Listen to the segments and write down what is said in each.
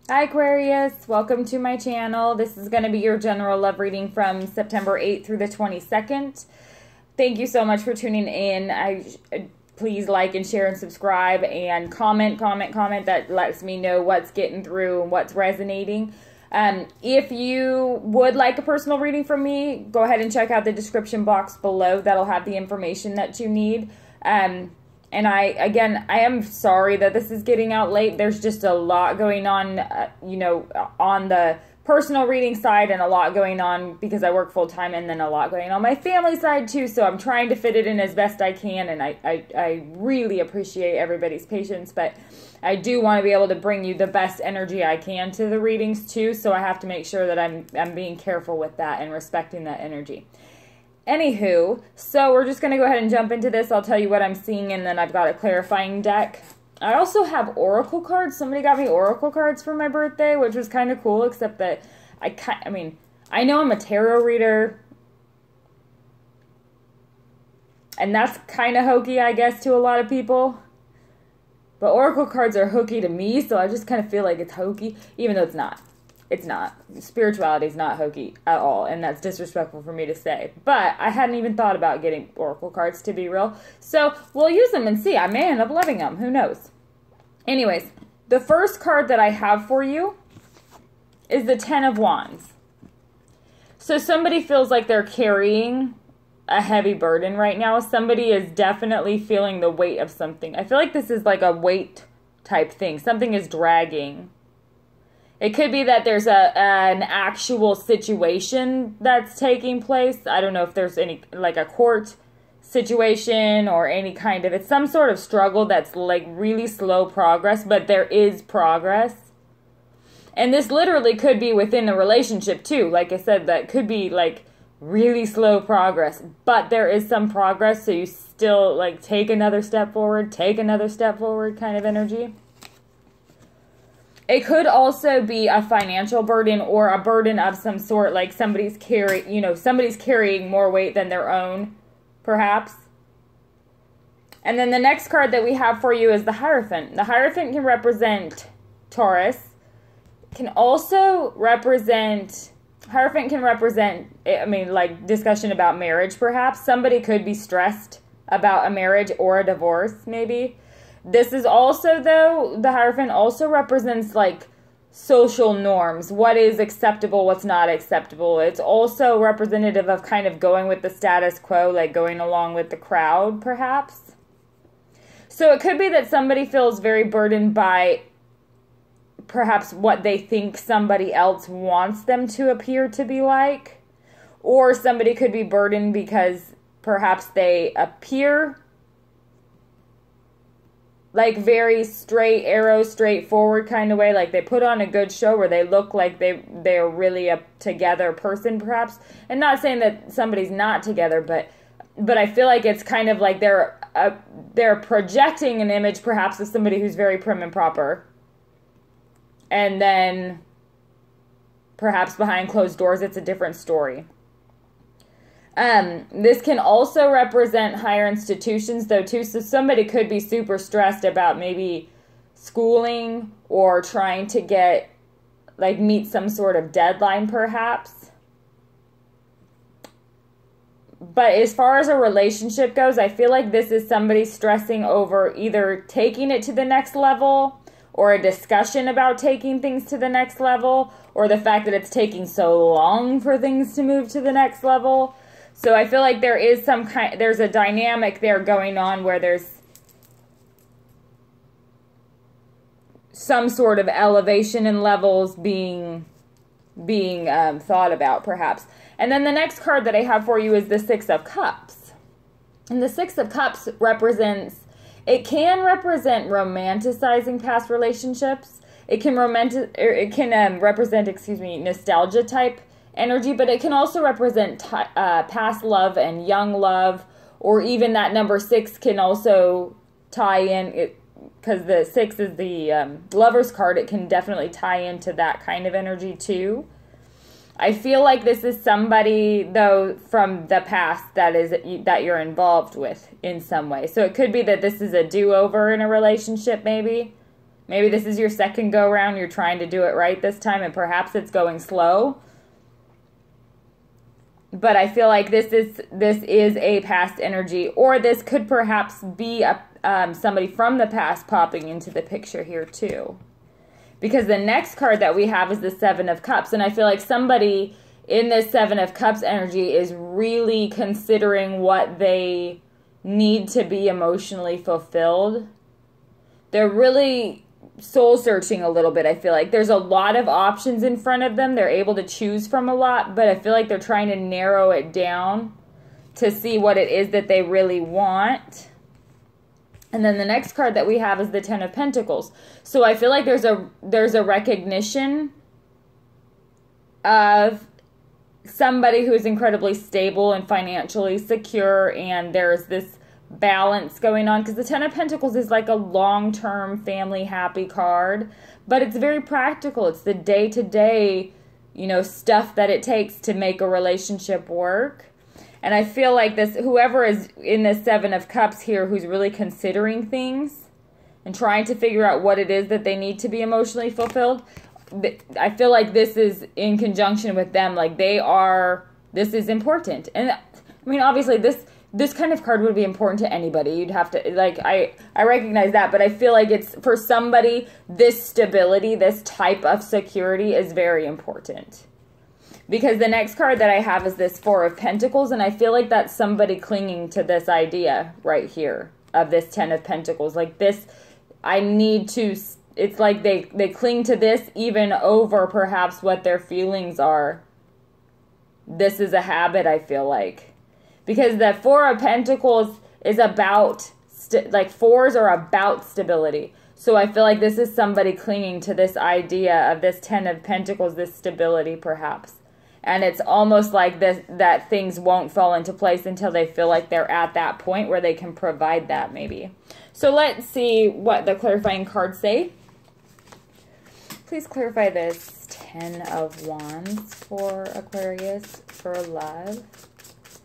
Hi Aquarius, welcome to my channel. This is going to be your general love reading from September 8th through the 22nd. Thank you so much for tuning in. Please like and share and subscribe and comment. That lets me know what's getting through and what's resonating. If you would like a personal reading from me, go ahead and check out the description box below. That'll have the information that you need. And I am sorry that this is getting out late. There's just a lot going on, on the personal reading side, and a lot going on because I work full time, and then a lot going on my family side too. So I'm trying to fit it in as best I can, and I really appreciate everybody's patience, but I do want to be able to bring you the best energy I can to the readings too. So I have to make sure that I'm being careful with that and respecting that energy. Anywho, so we're just going to go ahead and jump into this. I'll tell you what I'm seeing, and then I've got a clarifying deck. I also have oracle cards. Somebody got me oracle cards for my birthday, which was kind of cool, except that I know I'm a tarot reader, and that's kind of hokey, I guess, to a lot of people. But oracle cards are hooky to me, so I just kind of feel like it's hokey, even though it's not. It's not. Spirituality is not hokey at all, and that's disrespectful for me to say. But I hadn't even thought about getting oracle cards, to be real. So we'll use them and see. I may end up loving them. Who knows? Anyways, the first card that I have for you is the Ten of Wands. So somebody feels like they're carrying a heavy burden right now. Somebody is definitely feeling the weight of something. I feel like this is like a weight type thing. Something is dragging. It could be that there's an actual situation that's taking place. I don't know if there's any, like a court situation or any kind of, it's some sort of struggle that's like really slow progress, but there is progress. And this literally could be within a relationship too. Like I said, that could be like really slow progress, but there is some progress. So you still like take another step forward kind of energy. It could also be a financial burden or a burden of some sort, like somebody's carrying more weight than their own, perhaps. And then the next card that we have for you is the Hierophant. The Hierophant can represent Taurus. Hierophant can represent, like discussion about marriage, perhaps. Somebody could be stressed about a marriage or a divorce, maybe. This is also, though, the Hierophant also represents, like, social norms. What is acceptable, what's not acceptable. It's also representative of kind of going with the status quo, like going along with the crowd, perhaps. So it could be that somebody feels very burdened by perhaps what they think somebody else wants them to appear to be like. Or somebody could be burdened because perhaps they appear like very straight arrow, straightforward kind of way. Like they put on a good show where they look like they're really a together person, perhaps. And not saying that somebody's not together, but I feel like it's kind of like they're projecting an image, perhaps, of somebody who's very prim and proper. And then perhaps behind closed doors, it's a different story. This can also represent higher institutions, though, too. So somebody could be super stressed about maybe schooling or trying to meet some sort of deadline, perhaps. But as far as a relationship goes, I feel like this is somebody stressing over either taking it to the next level or a discussion about taking things to the next level, or the fact that it's taking so long for things to move to the next level. So I feel like there's a dynamic there going on where there's some sort of elevation in levels being thought about, perhaps. And then the next card that I have for you is the Six of Cups. And the Six of Cups can represent romanticizing past relationships. It can represent, nostalgia type energy, but it can also represent past love and young love, or even that number 6 can also tie in, because the 6 is the Lover's card. It can definitely tie into that kind of energy too. I feel like this is somebody, though, from the past that you're involved with in some way. So it could be that this is a do-over in a relationship, maybe. Maybe this is your second go around. You're trying to do it right this time, and perhaps it's going slow. But I feel like this is a past energy, or this could perhaps be somebody from the past popping into the picture here too. Because the next card that we have is the Seven of Cups, and I feel like somebody in this Seven of Cups energy is really considering what they need to be emotionally fulfilled. They're really soul searching a little bit. I feel like there's a lot of options in front of them. They're able to choose from a lot, but I feel like they're trying to narrow it down to see what it is that they really want. And then the next card that we have is the Ten of Pentacles. So I feel like there's a recognition of somebody who is incredibly stable and financially secure, and there's this balance going on, because the Ten of Pentacles is like a long-term family happy card, but it's very practical. It's the day-to-day, stuff that it takes to make a relationship work. And I feel like whoever is in this Seven of Cups here, who's really considering things and trying to figure out what it is that they need to be emotionally fulfilled, I feel like this is in conjunction with them. Like this is important. And I mean, obviously this kind of card would be important to anybody. You'd have to, I recognize that, but I feel like it's, for somebody, this stability, this type of security is very important. Because the next card that I have is this Four of Pentacles, and I feel like that's somebody clinging to this idea right here of this Ten of Pentacles. Like this, it's like they cling to this even over perhaps what their feelings are. This is a habit, I feel like. Because the Four of Pentacles is about, fours are about stability. So I feel like this is somebody clinging to this idea of this Ten of Pentacles, this stability perhaps. And it's almost like that things won't fall into place until they feel like they're at that point where they can provide that, maybe. So let's see what the clarifying cards say. Please clarify this Ten of Wands for Aquarius for love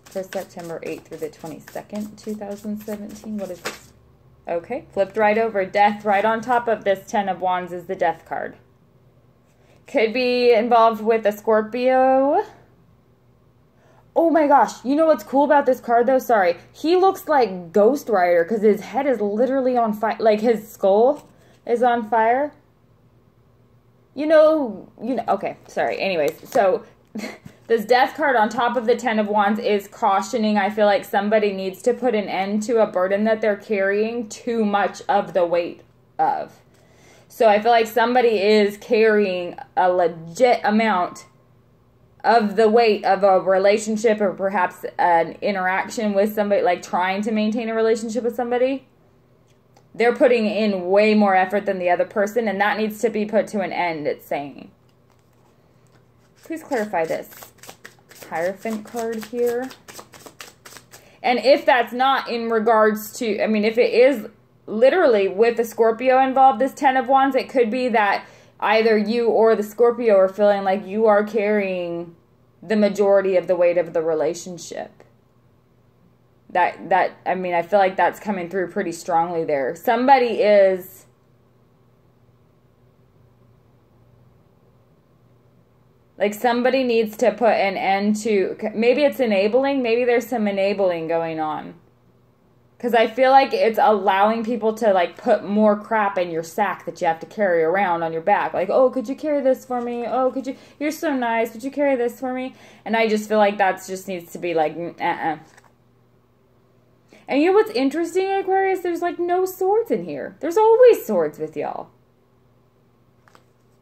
for September 8th through the 22nd, 2017. What is this? Okay, flipped right over. Death right on top of this Ten of Wands is the Death card. Could be involved with a Scorpio. Oh my gosh. You know what's cool about this card though? Sorry. He looks like Ghost Rider because his head is literally on fire. Like his skull is on fire. Okay, sorry. Anyways, so this Death card on top of the Ten of Wands is cautioning. I feel like somebody needs to put an end to a burden that they're carrying too much of the weight of. So I feel like somebody is carrying a legit amount of the weight of a relationship, or perhaps an interaction with somebody, like trying to maintain a relationship with somebody. They're putting in way more effort than the other person, and that needs to be put to an end, it's saying. Please clarify this Hierophant card here. And if that's not in regards to, if it is literally with the Scorpio involved, this Ten of Wands, it could be that either you or the Scorpio are feeling like you are carrying the majority of the weight of the relationship. I feel like that's coming through pretty strongly there. Somebody is somebody needs to put an end to, maybe it's enabling, maybe there's some enabling going on. Because I feel like it's allowing people to, put more crap in your sack that you have to carry around on your back. Like, oh, could you carry this for me? Oh, you're so nice. Would you carry this for me? And I just feel like that just needs to be And you know what's interesting, Aquarius? There's, no swords in here. There's always swords with y'all.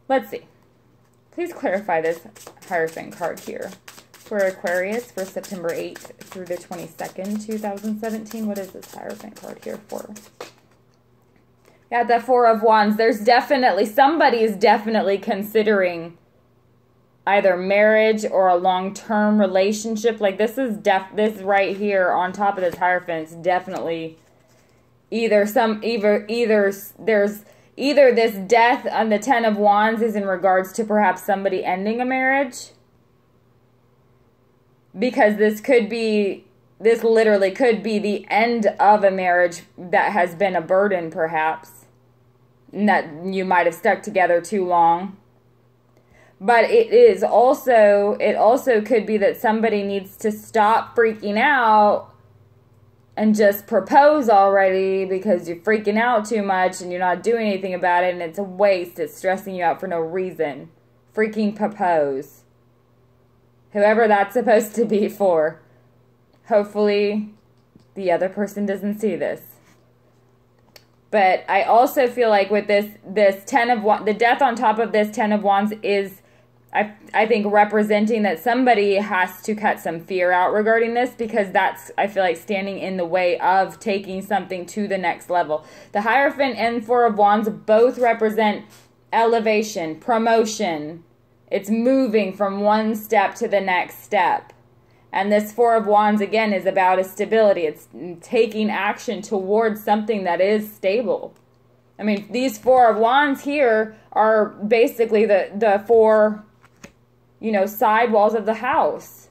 Let's see. Please clarify this Hierophant card here for Aquarius for September 8th through the 22nd, 2017. What is this Hierophant card here for? Yeah, the Four of Wands. Somebody is definitely considering either marriage or a this right here on top of this Hierophant is definitely either this Death on the Ten of Wands is in regards to perhaps somebody ending a marriage. Because this literally could be the end of a marriage that has been a burden, perhaps. that you might have stuck together too long. But it also could be that somebody needs to stop freaking out and just propose already, because you're freaking out too much and you're not doing anything about it, and it's a waste. It's stressing you out for no reason. Freaking propose. Whoever that's supposed to be for. Hopefully the other person doesn't see this. But I also feel like with this 10 of Wands, the death on top of this 10 of Wands is, I think, representing that somebody has to cut some fear out regarding this, because that's, I feel like, standing in the way of taking something to the next level. The Hierophant and Four of Wands both represent elevation, promotion. It's moving from one step to the next step. And this Four of Wands, again, is about a stability. It's taking action towards something that is stable. I mean, these Four of Wands here are basically the four, side walls of the house.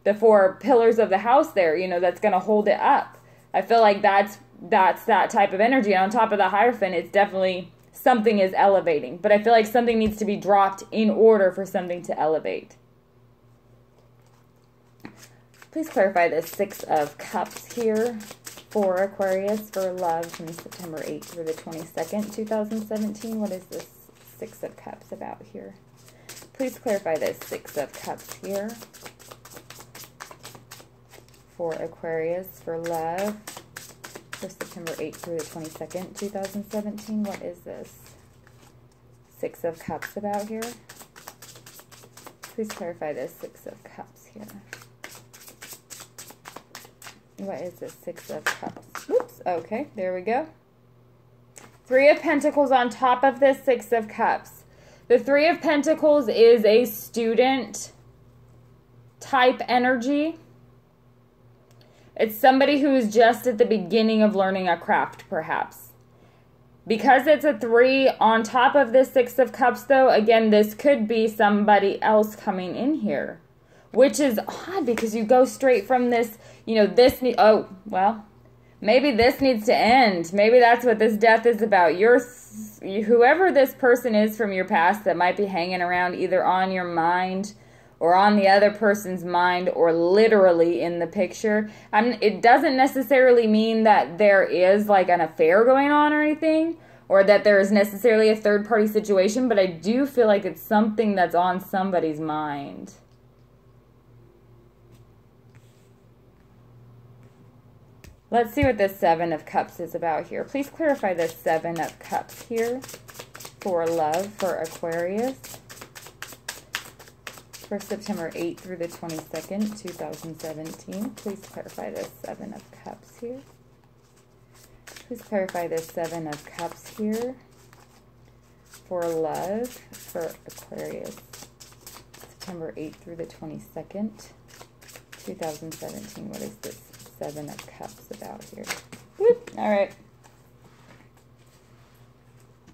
The four pillars of the house there, that's going to hold it up. I feel like that's that type of energy. And on top of the Hierophant, it's definitely something is elevating. But I feel like something needs to be dropped in order for something to elevate. Please clarify this Six of Cups here for Aquarius for love from September 8th through the 22nd, 2017. What is this Six of Cups about here? Please clarify this Six of Cups here for Aquarius for love for September 8th through the 22nd, 2017. What is this Six of Cups about here? Please clarify this Six of Cups here. What is this Six of Cups? Oops, okay, there we go. Three of Pentacles on top of this Six of Cups. The Three of Pentacles is a student type energy. It's somebody who is just at the beginning of learning a craft, perhaps. Because it's a 3 on top of this Six of Cups, though, again, this could be somebody else coming in here. Which is odd, because you go straight from this, maybe this needs to end. Maybe that's what this death is about. Whoever this person is from your past that might be hanging around either on your mind or on the other person's mind or literally in the picture. It doesn't necessarily mean that there is like an affair going on or anything, or that there is necessarily a third-party situation, but I do feel like it's something that's on somebody's mind. Let's see what this Seven of Cups is about here. Please clarify this Seven of Cups here for love for Aquarius for September 8th through the 22nd, 2017. Please clarify this Seven of Cups here. Please clarify this Seven of Cups here for love for Aquarius September 8th through the 22nd, 2017. What is this Seven of Cups about here? Whoop. All right.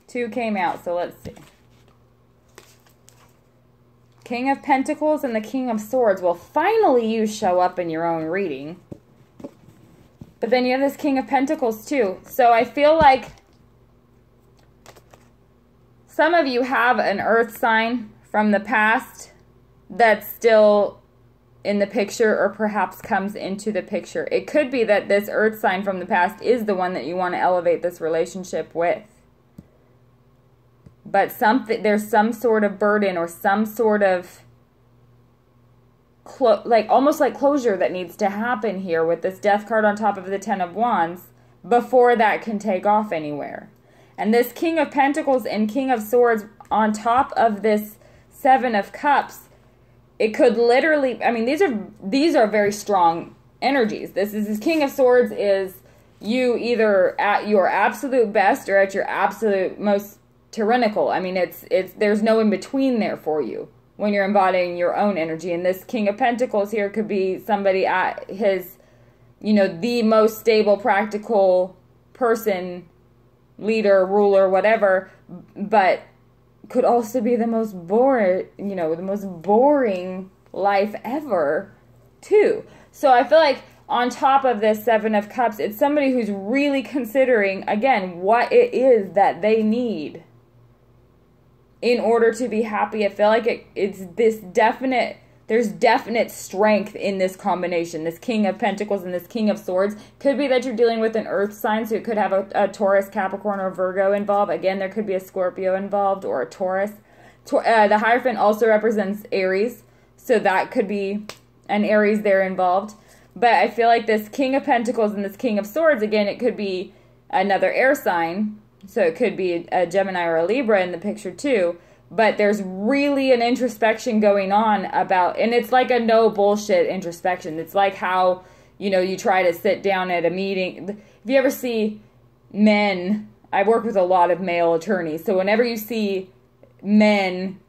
2 came out, so let's see. King of Pentacles and the King of Swords. Well, finally you show up in your own reading. But then you have this King of Pentacles too. So I feel like some of you have an earth sign from the past that's still in the picture, or perhaps comes into the picture. It could be that this earth sign from the past is the one that you want to elevate this relationship with. But there's some sort of burden or some sort of almost like closure that needs to happen here with this Death card on top of the Ten of Wands before that can take off anywhere. And this King of Pentacles and King of Swords on top of this Seven of Cups, it could literally, I mean, these are very strong energies. This King of Swords is you either at your absolute best or at your absolute most tyrannical. I mean, there's no in between there for you when you're embodying your own energy. And this King of Pentacles here could be somebody at his, the most stable, practical person, leader, ruler, whatever, but could also be the most boring life ever, too. So I feel like on top of this Seven of Cups, it's somebody who's really considering, again, what it is that they need in order to be happy. I feel like it's this definite, there's definite strength in this combination. This King of Pentacles and this King of Swords. Could be that you're dealing with an earth sign, so it could have a Taurus, Capricorn, or Virgo involved. Again, there could be a Scorpio involved or a Taurus. The Hierophant also represents Aries, so that could be an Aries there involved. But I feel like this King of Pentacles and this King of Swords, again, it could be another air sign. So it could be a Gemini or a Libra in the picture too. But there's really an introspection going on about, and it's like a no bullshit introspection. It's like how, you know, you try to sit down at a meeting. If you ever see men, I work with a lot of male attorneys. So whenever you see men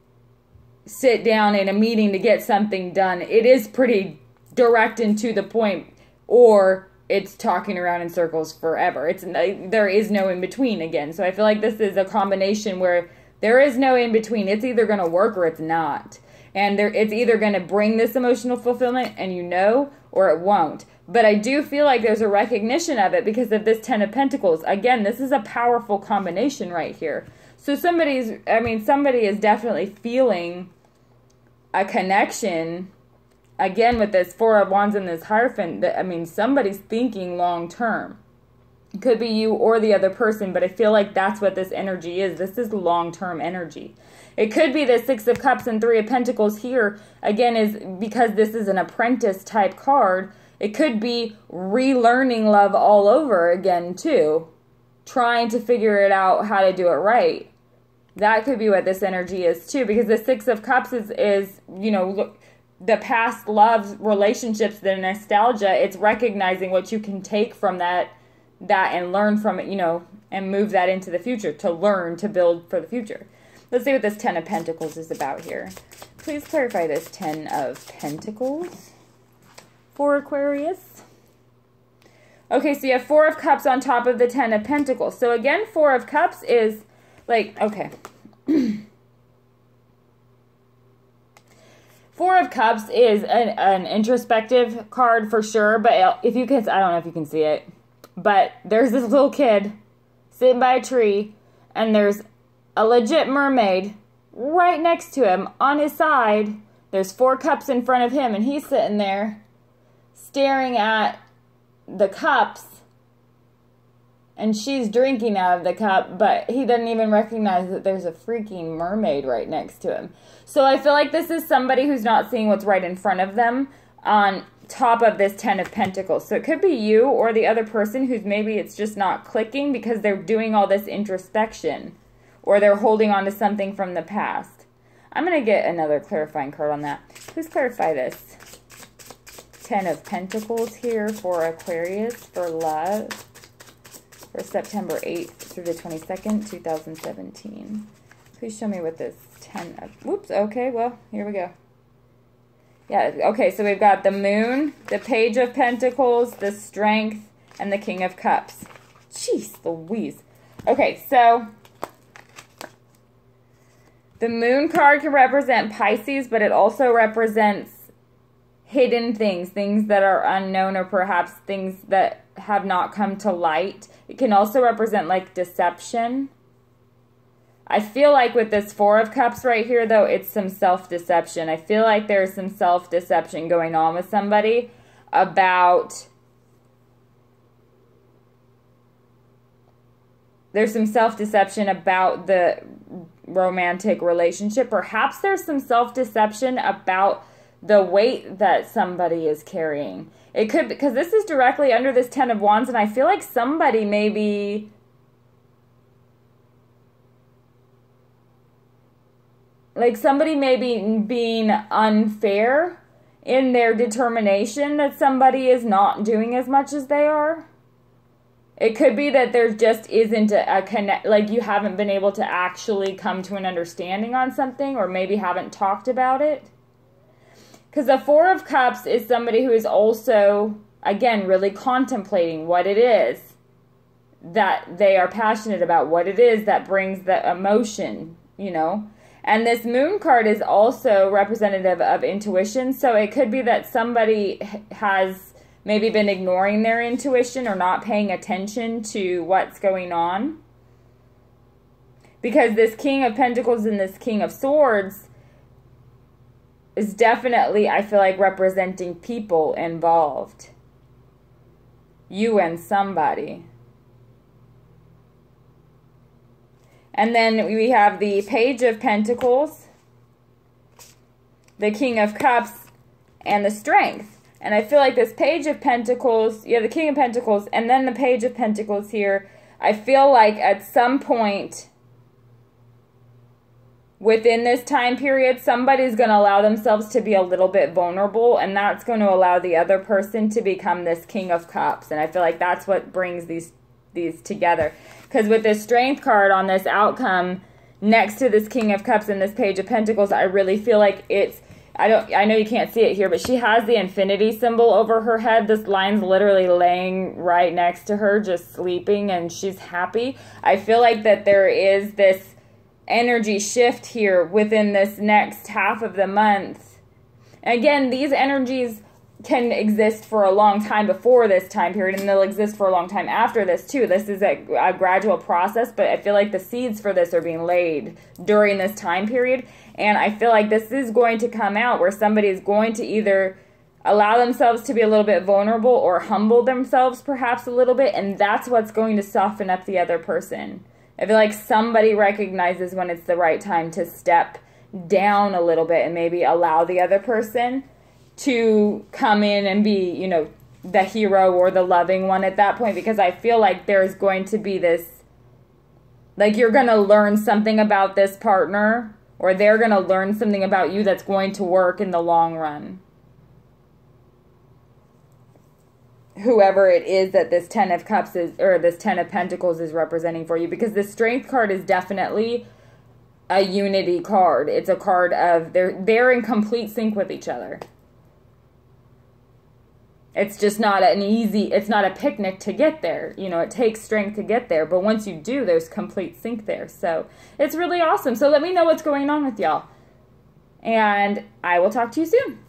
sit down in a meeting to get something done, it is pretty direct and to the point, or it's talking around in circles forever. There is no in between again. So I feel like this is a combination where there is no in between. It's either going to work or it's not. And it's either going to bring this emotional fulfillment and you know, or it won't. But I do feel like there's a recognition of it because of this Ten of Pentacles. Again, this is a powerful combination right here. So somebody is definitely feeling a connection. Again, with this Four of Wands and this Hierophant, somebody's thinking long term. It could be you or the other person, but I feel like that's what this energy is. This is long-term energy. It could be the Six of Cups and Three of Pentacles here, again, is because this is an apprentice type card. It could be relearning love all over again, too. Trying to figure it out how to do it right. That could be what this energy is, too, because the Six of Cups is you know, the past love relationships, the nostalgia. It's recognizing what you can take from that and learn from it, you know, and move that into the future, to learn, to build for the future. Let's see what this Ten of Pentacles is about here. Please clarify this Ten of Pentacles for Aquarius. Okay, so you have Four of Cups on top of the Ten of Pentacles. So again, Four of Cups is like, okay. Four of Cups is an introspective card for sure, but if you can, I don't know if you can see it, but there's this little kid sitting by a tree, and there's a legit mermaid right next to him. On his side, there's four cups in front of him, and he's sitting there staring at the cups, and she's drinking out of the cup, but he doesn't even recognize that there's a freaking mermaid right next to him. So I feel like this is somebody who's not seeing what's right in front of them on top of this Ten of Pentacles. So it could be you or the other person who's maybe it's just not clicking because they're doing all this introspection, or they're holding on to something from the past. I'm going to get another clarifying card on that. Please clarify this Ten of Pentacles here for Aquarius, for love, for September 8th through the 22nd, 2017. Please show me what this 10 of... Whoops, okay, well, here we go. Yeah, okay, so we've got the Moon, the Page of Pentacles, the Strength, and the King of Cups. Jeez Louise. Okay, so the Moon card can represent Pisces, but it also represents hidden things, things that are unknown, or perhaps things that have not come to light. It can also represent like deception. I feel like with this Four of Cups right here, though, it's some self-deception. I feel like there's some self-deception going on with somebody about... There's some self-deception about the romantic relationship. Perhaps there's some self-deception about the weight that somebody is carrying. It could, because this is directly under this Ten of Wands, and I feel like somebody may be... Like somebody may be being unfair in their determination that somebody is not doing as much as they are. It could be that there just isn't a connect, like you haven't been able to actually come to an understanding on something, or maybe haven't talked about it. Because the Four of Cups is somebody who is also, again, really contemplating what it is that they are passionate about, what it is that brings the emotion, you know. And this Moon card is also representative of intuition. So it could be that somebody has maybe been ignoring their intuition or not paying attention to what's going on. Because this King of Pentacles and this King of Swords is definitely, I feel like, representing people involved. You and somebody. And then we have the Page of Pentacles, the King of Cups, and the Strength. And I feel like this Page of Pentacles, you have the King of Pentacles, and then the Page of Pentacles here. I feel like at some point within this time period, somebody's going to allow themselves to be a little bit vulnerable, and that's going to allow the other person to become this King of Cups. And I feel like that's what brings these together. Because with this Strength card on this outcome, next to this King of Cups and this Page of Pentacles, I really feel like it's, I know you can't see it here, but she has the infinity symbol over her head. This line's literally laying right next to her, just sleeping, and she's happy. I feel like that there is this energy shift here within this next half of the month. And again, these energies can exist for a long time before this time period, and they'll exist for a long time after this too. This is a gradual process, but I feel like the seeds for this are being laid during this time period. And I feel like this is going to come out where somebody is going to either allow themselves to be a little bit vulnerable or humble themselves perhaps a little bit, and that's what's going to soften up the other person. I feel like somebody recognizes when it's the right time to step down a little bit and maybe allow the other person to come in and be, you know, the hero or the loving one at that point. Because I feel like there's going to be this, like, you're going to learn something about this partner, or they're going to learn something about you that's going to work in the long run. Whoever it is that this Ten of Cups is, or this Ten of Pentacles is representing for you. Because the Strength card is definitely a unity card. It's a card of, they're in complete sync with each other. It's just not an easy, it's not a picnic to get there. You know, it takes strength to get there. But once you do, there's complete sync there. So it's really awesome. So let me know what's going on with y'all. And I will talk to you soon.